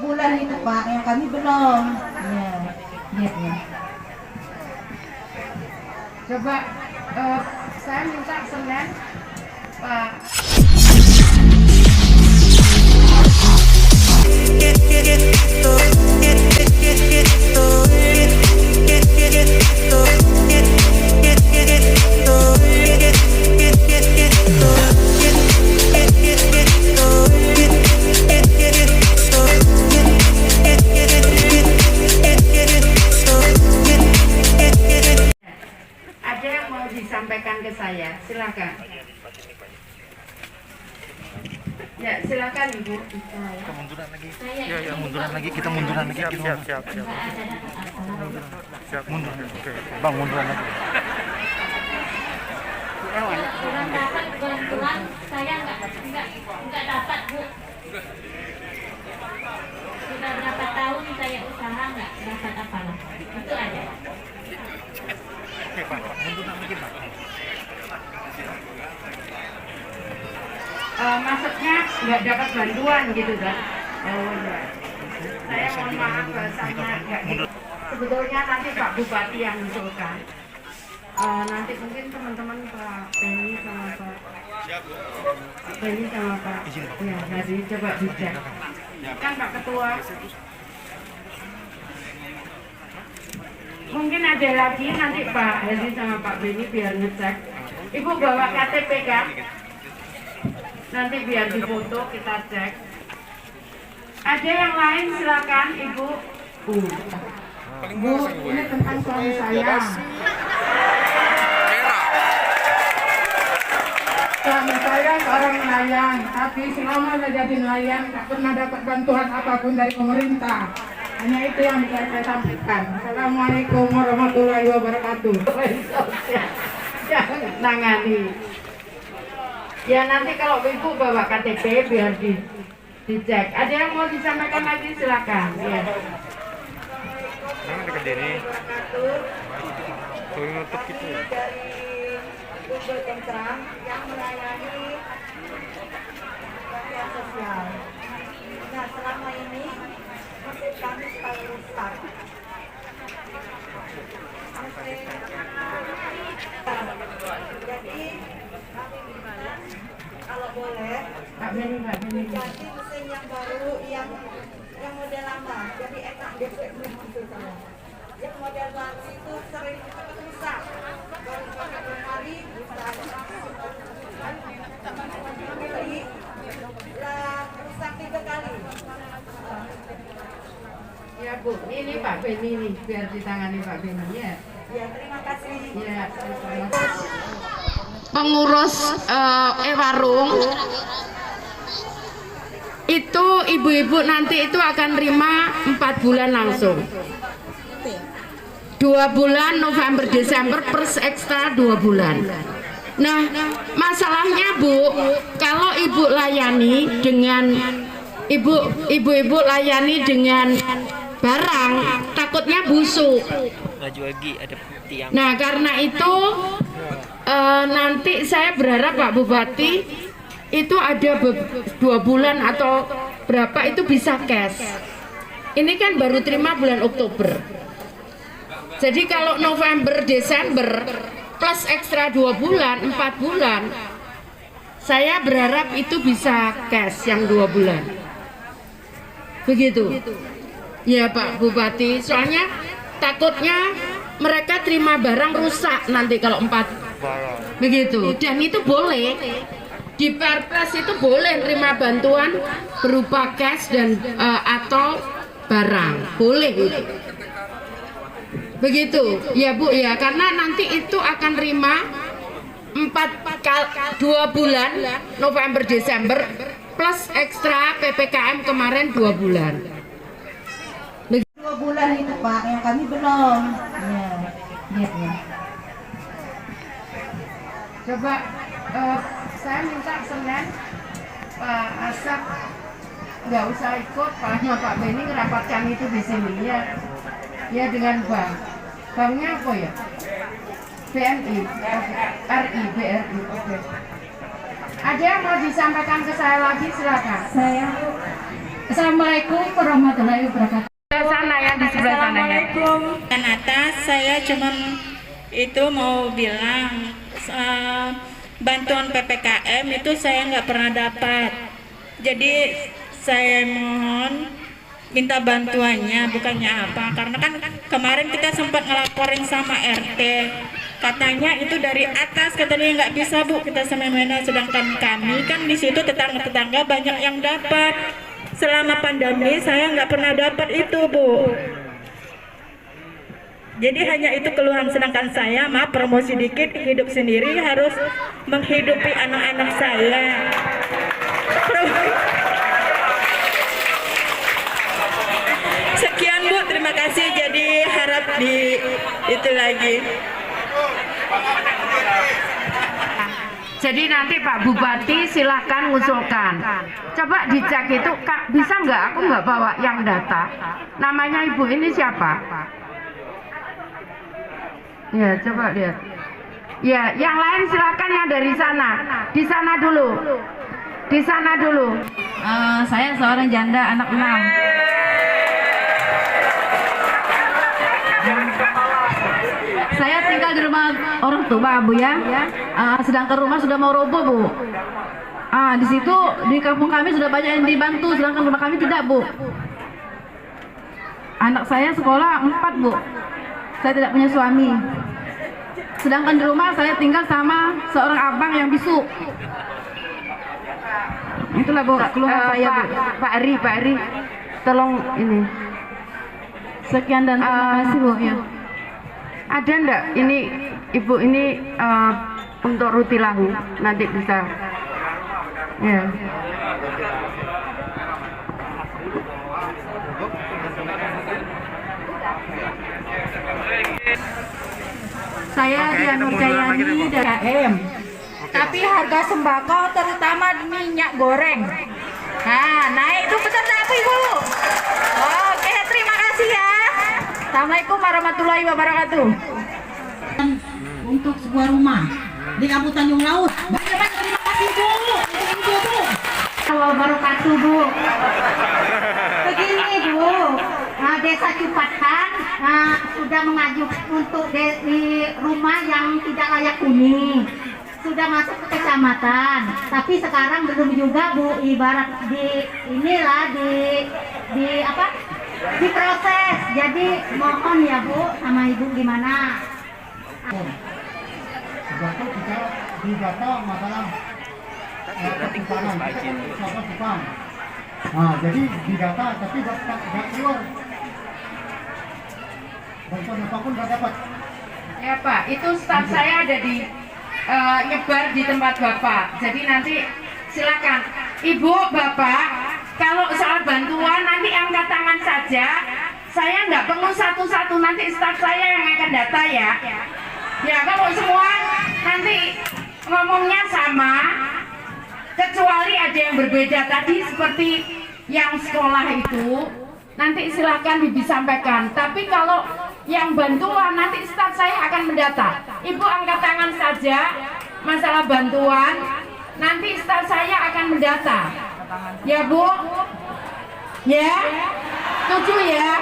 bulan itu Pak, yang kami belum. Ya, lihat ya. Coba saya minta Senin Pak. Ada yang mau disampaikan ke saya, silakan. Ya, silakan Ibu. Kita munduran lagi. Ya, munduran lagi. Kita munduran lagi. Siap. Siap, mundur. Oke, Bang, munduran lagi. Kurang dapat bantuan, saya nggak dapat Bu. Sudah berapa tahun saya usaha nggak dapat apa-apa. Itu aja. Oke, Pak, munduran lagi, Pak. Maksudnya nggak dapat bantuan gitu kan? Oh ya. Saya mohon maaf bahasanya nggak gitu. Sebetulnya nanti Pak Bupati yang usulkan. Nanti mungkin teman-teman Pak Penny sama Pak ya Hadi coba dicek. Kan Pak Ketua. Mungkin ada lagi nanti Pak Hadi sama Pak Penny biar ngecek. Ibu bawa KTP kan? Nanti biar difoto kita cek. Ada yang lain silakan Ibu. Bu, ini tentang suami saya. Suami saya seorang nelayan, tapi selama menjadi nelayan tak pernah dapat bantuan apapun dari pemerintah. Hanya itu yang bisa saya sampaikan. Assalamualaikum warahmatullahi wabarakatuh. Jangan nangani. Ya nanti kalau Ibu bawa KTP biar dicek. Ada yang mau disampaikan lagi silakan. Ya. Jangan dekat diri. Tuh nutup gitu. Dari Google Tentram yang melayani bantuan sosial. Nah, selama ini masih kami paling rusak. Jadi kami minta kalau boleh ganti mesin yang baru yang model lama, jadi enak DP itu sama. Yang model baru itu sering rusak. Baru pakai 2 kali bisa beli lah rusak 3 kali. Ya Bu, ini Pak Beni nih, biar ditangani Pak Beni ya. Ya, terima kasih. Ya, pengurus warung itu ibu-ibu nanti itu akan terima 4 bulan langsung. 2 bulan November Desember plus ekstra 2 bulan. Nah, masalahnya Bu, kalau Ibu layani dengan ibu-ibu layani dengan barang, takutnya busuk. Laju lagi ada tiang. Nah, karena itu nanti saya berharap Pak Bupati itu ada 2 bulan atau berapa itu bisa cash. Ini kan baru terima bulan Oktober. Jadi kalau November Desember plus ekstra 2 bulan 4 bulan, saya berharap itu bisa cash yang 2 bulan. Begitu. Ya Pak Bupati, soalnya takutnya mereka terima barang rusak nanti kalau 4 begitu. Dan itu boleh di Perpres itu boleh terima bantuan berupa cash dan atau barang, boleh itu. Begitu ya Bu ya, karena nanti itu akan terima 2 bulan November Desember plus ekstra PPKM kemarin 2 bulan. 2 bulan itu Pak, yang kami belum. Ya, lihat ya. Coba saya minta Senin Pak Asap nggak usah ikut, Pak Beni ngerapatkan itu di sini ya. Ya dengan bank. Banknya apa ya? BNI, RI, BRI, oke. Ada yang mau disampaikan ke saya lagi, silakan. Assalamualaikum warahmatullahi wabarakatuh. Sana yang di sebelah sana ya. Dan atas saya cuma itu mau bilang bantuan PPKM itu saya nggak pernah dapat. Jadi saya mohon minta bantuannya, bukannya apa, karena kan kemarin kita sempat ngelaporin sama RT, katanya itu dari atas, katanya nggak bisa Bu kita semena-mena, sedangkan kami kan di situ tetangga-tetangga banyak yang dapat. Selama pandemi saya nggak pernah dapat itu Bu. Jadi hanya itu keluhan, sedangkan saya maaf promosi dikit, hidup sendiri harus menghidupi anak-anak saya. Sekian Bu, terima kasih. Jadi harap di itu lagi. Jadi nanti Pak Bupati silahkan ngusulkan. Coba dicek itu, Kak, bisa nggak? Aku nggak bawa yang data. Namanya Ibu ini siapa? Ya, coba lihat. Ya, yang lain silakan yang dari sana. Di sana dulu. Di sana dulu. Saya seorang janda anak 6. Saya tinggal di rumah orang tua Bu ya. Sedangkan rumah sudah mau roboh Bu. Di situ di kampung kami sudah banyak yang dibantu, sedangkan rumah kami tidak Bu. Anak saya sekolah 4 Bu. Saya tidak punya suami. Sedangkan di rumah saya tinggal sama seorang abang yang bisu. Itulah Bu keluhan saya Bu. Pak Ari, tolong ini. Sekian dan terima kasih Bu ya. Ada enggak ini Ibu ini untuk rutilahu nanti bisa ya. Saya Dian Nurjayani dari KM. Tapi harga sembako terutama minyak goreng. Naik itu betul apa Ibu? Oke, terima kasih ya. Assalamualaikum warahmatullahi wabarakatuh. Untuk sebuah rumah di Kampung Tanjung Laut. Banyak terima kasih Bu. Wabarakatuh Bu. Begini Bu, Desa Cupatan sudah mengajukan untuk di rumah yang tidak layak huni. Sudah masuk ke kecamatan, tapi sekarang belum juga Bu, ibarat diproses. Jadi mohon ya Bu sama Ibu gimana? Sembako kita di data masalah pertukaran sama Jepang. Jadi di data tapi nggak keluar. Bantuan apapun nggak dapat. Ya Pak, itu staf saya ada di nyebar di tempat Bapak. Jadi nanti silakan Ibu, Bapak, kalau soal bantuan nanti angkat tangan saja. Saya nggak perlu satu-satu, nanti staf saya yang akan data ya. Ya kalau semua nanti ngomongnya sama, kecuali ada yang berbeda tadi seperti yang sekolah itu, nanti silakan disampaikan. Tapi kalau yang bantuan nanti staf saya akan mendata. Ibu angkat tangan saja masalah bantuan, nanti staf saya akan mendata. Ya Bu? Ya? Setuju ya?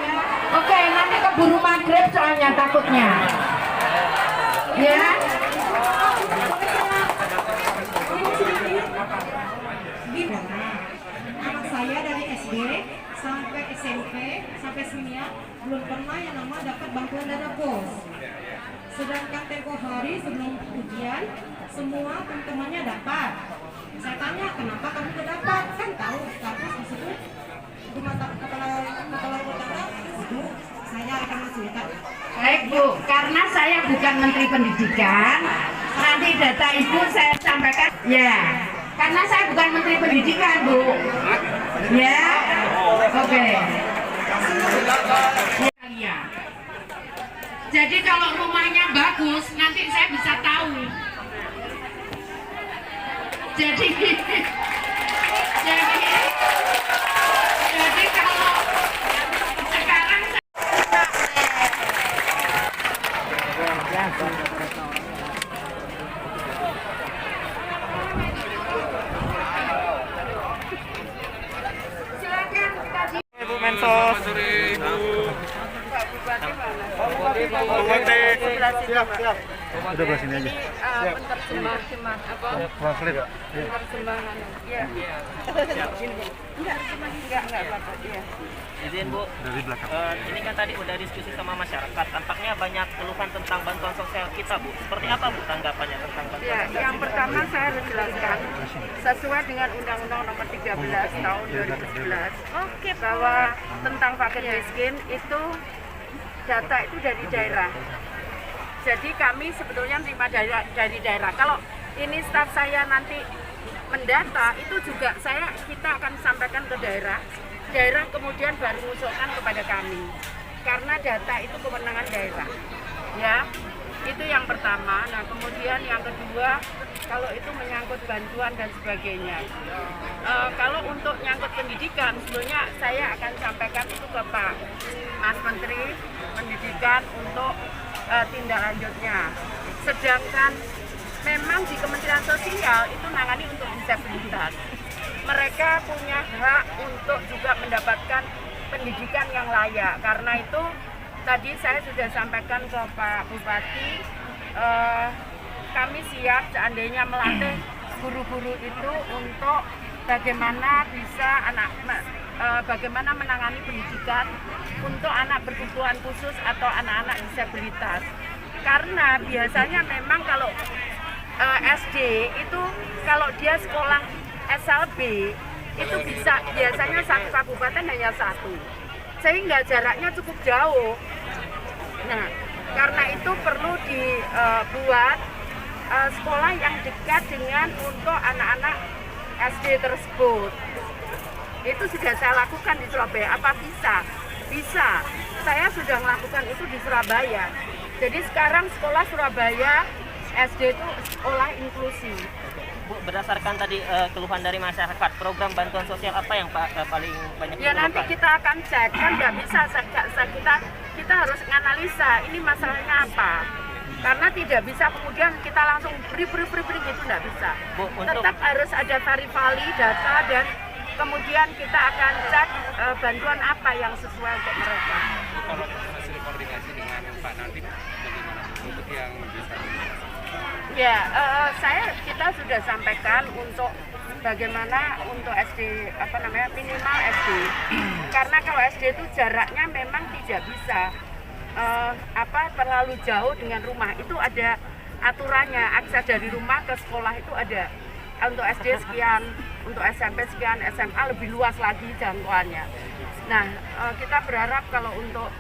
Oke, nanti keburu maghrib soalnya takutnya. Ya? Anak saya dari SD sampai SMP sampai senior belum pernah yang nama dapat bantuan dana BOS. Sedangkan tempo hari sebelum ujian semua teman-temannya dapat. Saya tanya kenapa kamu tidak dapat? Kan tahu status di situ rumah kepala rumah tangga itu saya akan cerita. Baik Bu, karena saya bukan Menteri Pendidikan, nanti data Ibu saya sampaikan. Ya, karena saya bukan Menteri Pendidikan Bu. Ya, oke. Ya. Jadi kalau rumahnya bagus, nanti saya bisa tahu. Jadi kalau sekarang silakan Sos. Siap, siap. Udah belah sini aja. Penerjemah Translate ya? penerjemahan. Iya. Enggak apa-apa. Iya. Izin Bu, Dari belakang. ini kan tadi udah diskusi sama masyarakat, tampaknya banyak keluhan tentang bantuan sosial kita Bu. Seperti apa Bu tanggapannya tentang bantuan Ya, sosial? yang pertama saya harus jelaskan sesuai dengan Undang-Undang Nomor 13 Tahun 2011 bahwa tentang fakir miskin itu data itu dari daerah. Jadi kami sebetulnya terima dari daerah. Kalau ini staf saya nanti mendata itu juga kita akan sampaikan ke daerah. Daerah kemudian baru mengusulkan kepada kami. Karena data itu kewenangan daerah. Ya. Itu yang pertama. Nah, kemudian yang kedua, kalau itu menyangkut bantuan dan sebagainya. Kalau untuk nyangkut pendidikan, sebetulnya saya akan sampaikan itu ke Pak Mas Menteri Pendidikan untuk tindak lanjutnya. Sedangkan memang di Kementerian Sosial itu nangani untuk disabilitas. Mereka punya hak untuk juga mendapatkan pendidikan yang layak. Karena itu tadi saya sudah sampaikan ke Pak Bupati, kami siap seandainya melatih guru-guru itu untuk bagaimana bisa bagaimana menangani pendidikan untuk anak berkebutuhan khusus atau anak-anak disabilitas. Karena biasanya memang kalau SD itu kalau dia sekolah SLB itu bisa biasanya satu kabupaten hanya satu, sehingga jaraknya cukup jauh. Nah, karena itu perlu dibuat sekolah yang dekat dengan untuk anak-anak SD tersebut. Itu sudah saya lakukan di Surabaya. Apa bisa? Bisa. Saya sudah melakukan itu di Surabaya. Jadi sekarang sekolah Surabaya SD itu sekolah inklusi. Bu, berdasarkan tadi keluhan dari masyarakat, program bantuan sosial apa yang paling banyak Ya nanti diperlukan? kita akan cek, kan nggak bisa kita harus menganalisa ini masalahnya apa. Karena tidak bisa kemudian kita langsung beri gitu, nggak bisa. Bu, Tetap harus ada tarifali data dan kemudian kita akan cek bantuan apa yang sesuai untuk mereka. Kalau hasil koordinasi dengan Pak Nadiem bagaimana untuk yang bisa? Ya, kita sudah sampaikan untuk bagaimana untuk SD minimal SD. Karena kalau SD itu jaraknya memang tidak bisa terlalu jauh dengan rumah. Itu ada aturannya, akses dari rumah ke sekolah itu ada. Untuk SD sekian, untuk SMP sekian, SMA lebih luas lagi jangkauannya. Nah, kita berharap kalau untuk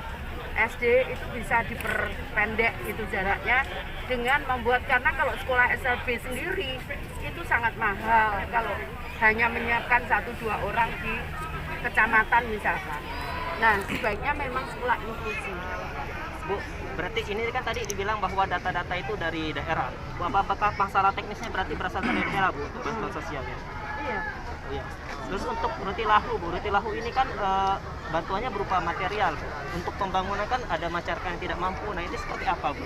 SD itu bisa diperpendek itu jaraknya dengan membuat, karena kalau sekolah SLB sendiri itu sangat mahal kalau hanya menyiapkan 1-2 orang di kecamatan misalkan. Nah, sebaiknya memang sekolah inklusi. Bu, berarti ini kan tadi dibilang bahwa data-data itu dari daerah. Bu, apakah masalah teknisnya berarti berasal dari daerah, Bu, untuk bantuan sosialnya? Iya. Iya. Terus untuk Rutilahu, Bu, Rutilahu ini kan bantuannya berupa material. Untuk pembangunan kan ada masyarakat yang tidak mampu. Nah, ini seperti apa, Bu?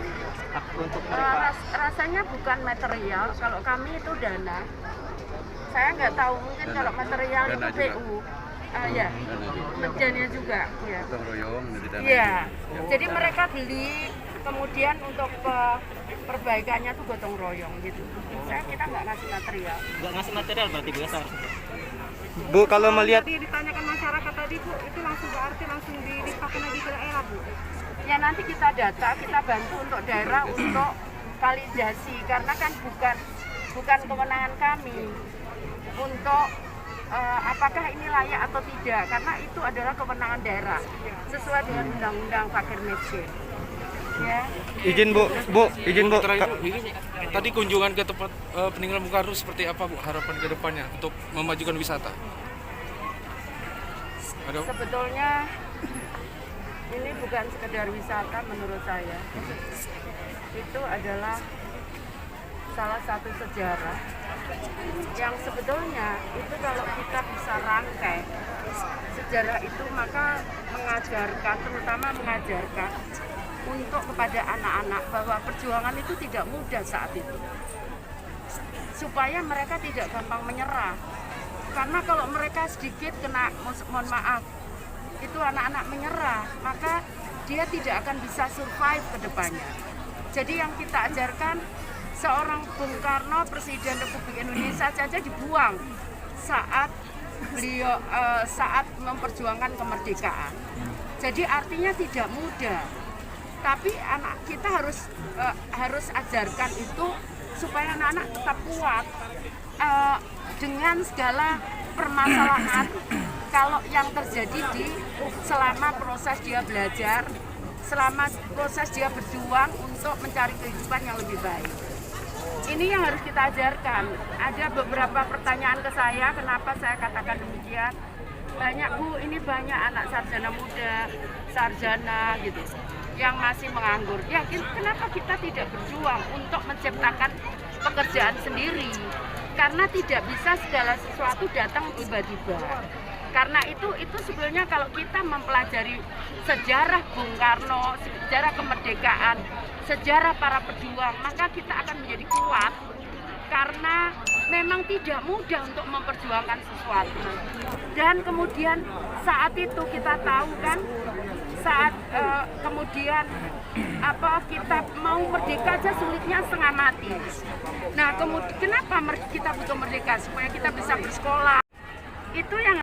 Untuk mereka? Rasanya bukan material, kalau kami itu dana. Saya nggak tahu, mungkin kalau material Dana itu juga. PU. Ya, dana juga. Ya. Gotong royong dari dana. Iya. Jadi mereka beli, kemudian untuk perbaikannya tuh gotong royong gitu. Kita nggak ngasih material. Nggak ngasih material berarti biasa. Bu, kalau melihat Tadi ditanyakan masyarakat tadi, Bu, itu langsung berarti langsung dilimpahkan lagi ke daerah, Bu. Ya nanti kita data, kita bantu untuk daerah untuk validasi, karena kan bukan kewenangan kami untuk apakah ini layak atau tidak, karena itu adalah kewenangan daerah sesuai dengan undang-undang fakir miskin. Ya. izin Bu, izin Bu. Tadi kunjungan ke tempat peninggalan Bung Karno seperti apa, Bu? Harapan ke depannya untuk memajukan wisata? Ada? Sebetulnya ini bukan sekedar wisata menurut saya. Itu adalah salah satu sejarah yang sebetulnya itu kalau kita bisa rangkai sejarah itu, maka mengajarkan, terutama mengajarkan untuk kepada anak-anak bahwa perjuangan itu tidak mudah saat itu, supaya mereka tidak gampang menyerah. Karena kalau mereka sedikit kena, mohon maaf, itu anak-anak menyerah, maka dia tidak akan bisa survive ke depannya. Jadi yang kita ajarkan, seorang Bung Karno, Presiden Republik Indonesia saja dibuang saat beliau saat memperjuangkan kemerdekaan. Jadi artinya tidak mudah. Tapi anak kita harus ajarkan itu supaya anak-anak tetap kuat dengan segala permasalahan kalau yang terjadi selama proses dia belajar, selama proses dia berjuang untuk mencari kehidupan yang lebih baik. Ini yang harus kita ajarkan. Ada beberapa pertanyaan ke saya, kenapa saya katakan demikian. Banyak Bu, ini banyak anak sarjana muda, sarjana gitu, yang masih menganggur. Ya, kenapa kita tidak berjuang untuk menciptakan pekerjaan sendiri? Karena tidak bisa segala sesuatu datang tiba-tiba. Karena itu sebenarnya kalau kita mempelajari sejarah Bung Karno, sejarah kemerdekaan, sejarah para pejuang, maka kita akan menjadi kuat. Karena memang tidak mudah untuk memperjuangkan sesuatu. Dan kemudian saat itu kita tahu kan, saat kemudian kita mau merdeka aja sulitnya setengah mati. Nah, kemudian kenapa kita butuh merdeka? Supaya kita bisa bersekolah. Itu yang